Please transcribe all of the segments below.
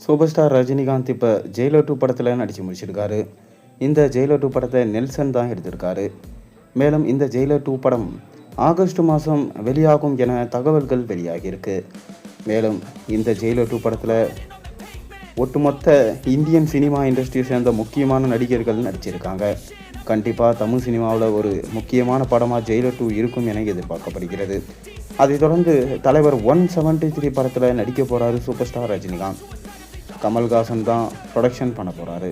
Super star Rajinikanth இப்போ Jailer 2 படத்தில் நடித்து முடிச்சிருக்காரு. இந்த ஜெயிலர் 2 படத்தை நெல்சன் தான் எடுத்திருக்காரு. மேலும் இந்த ஜெயிலர் 2 படம் ஆகஸ்ட் மாதம் வெளியாகும் என தகவல்கள் வெளியாகியிருக்கு. மேலும் இந்த ஜெயிலர் 2 படத்தில் ஒட்டுமொத்த இந்தியன் சினிமா இண்டஸ்ட்ரியை சேர்ந்த முக்கியமான நடிகர்கள் நடிச்சிருக்காங்க. கண்டிப்பாக தமிழ் சினிமாவில் ஒரு முக்கியமான படமாக ஜெயிலர் 2 இருக்கும் என எதிர்பார்க்கப்படுகிறது. அதைத் தொடர்ந்து தலைவர் 173 படத்தில் நடிக்க போகிறாரு சூப்பர் ஸ்டார் ரஜினிகாந்த். கமல்ஹாசன் தான் ப்ரொடக்ஷன் பண்ண போகிறாரு.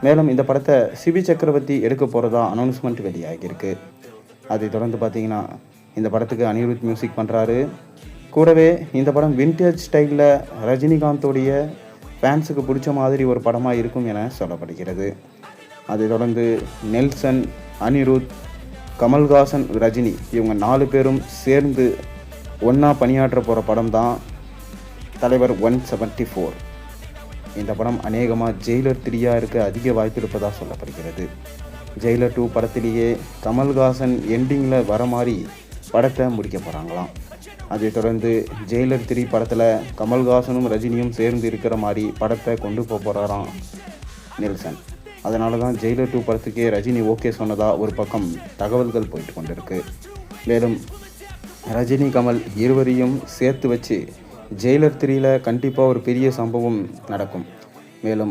மேலும் இந்த படத்தை சிபி சக்கரவர்த்தி எடுக்க போகிறதா அனௌன்ஸ்மெண்ட் வெளியாகியிருக்கு. அதைத் தொடர்ந்து பார்த்தீங்கன்னா இந்த படத்துக்கு அனிருத் மியூசிக் பண்ணுறாரு. கூடவே இந்த படம் வின்டேஜ் ஸ்டைலில் ரஜினிகாந்தோடைய ஃபேன்ஸுக்கு பிடிச்ச மாதிரி ஒரு படமாக இருக்கும் என சொல்லப்படுகிறது. அதைத் தொடர்ந்து நெல்சன், அனிருத், கமல்ஹாசன், ரஜினி இவங்க 4 பேரும் சேர்ந்து ஒன்றா பணியாற்ற போகிற படம் தான் தலைவர் 174. இந்த படம் அநேகமாக ஜெயிலர் 3 இருக்க அதிக வாய்ப்பு இருப்பதாக சொல்லப்படுகிறது. ஜெயிலர் 2 படத்திலேயே கமல்ஹாசன் எண்டிங்கில் வர மாதிரி படத்தை முடிக்க போகிறாங்களாம். அதைத் தொடர்ந்து ஜெயிலர் 3 படத்தில் கமல்ஹாசனும் ரஜினியும் சேர்ந்து இருக்கிற மாதிரி படத்தை கொண்டு போகிறாராம் நெல்சன். அதனால தான் ஜெயிலர் 2 படத்துக்கே ரஜினி ஓகே சொன்னதாக ஒரு பக்கம் தகவல்கள் போயிட்டு கொண்டிருக்கு. மேலும் ரஜினி கமல் இருவரையும் சேர்த்து வச்சு ஜெயிலர் 3ல் கண்டிப்பாக ஒரு பெரிய சம்பவம் நடக்கும். மேலும்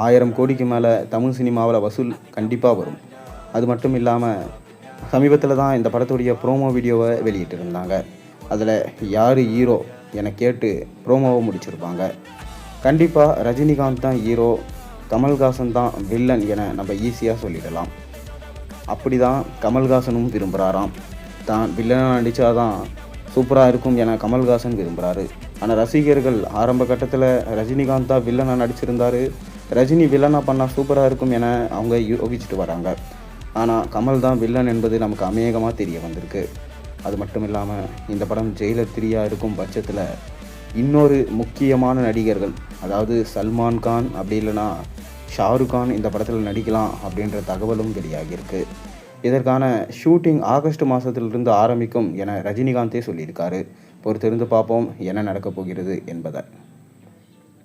1000 கோடிக்கு மேலே தமிழ் சினிமாவில் வசூல் கண்டிப்பாக வரும். அது மட்டும் இல்லாமல் சமீபத்தில் தான் இந்த படத்துடைய ப்ரோமோ வீடியோவை வெளியிட்டிருந்தாங்க. அதில் யார் ஹீரோ என கேட்டு ப்ரோமோவை முடிச்சிருப்பாங்க. கண்டிப்பாக ரஜினிகாந்த் தான் ஹீரோ, கமல்ஹாசன் தான் வில்லன் என நம்ம ஈஸியாக சொல்லிடலாம். அப்படி தான் கமல்ஹாசனும் விரும்புகிறாராம். தான் வில்லனாக நடித்தாதான் சூப்பராக இருக்கும் என கமல்ஹாசன் விரும்புகிறாரு. ஆனால் ரசிகர்கள் ஆரம்ப கட்டத்தில் ரஜினிகாந்த் தான் வில்லனாக நடிச்சிருந்தார், ரஜினி வில்லனாக பண்ணால் சூப்பராக இருக்கும் என அவங்க யோகிச்சுட்டு வராங்க. ஆனால் கமல் தான் வில்லன் என்பது நமக்கு அநேகமாக தெரிய வந்திருக்கு. அது மட்டும் இல்லாமல் இந்த படம் ஜெயிலர் 3 இருக்கும் பட்சத்தில் இன்னொரு முக்கியமான நடிகர்கள், அதாவது சல்மான் கான் அப்படி இல்லைனா ஷாருக் கான் இந்த படத்தில் நடிக்கலாம் அப்படின்ற தகவலும் வெளியாகியிருக்கு. இதற்கான ஷூட்டிங் ஆகஸ்ட் மாதத்திலிருந்து ஆரம்பிக்கும் என ரஜினிகாந்தே சொல்லியிருக்காரு. பொறுத்திருந்து பார்ப்போம் என்ன நடக்கப் போகிறது என்பதை.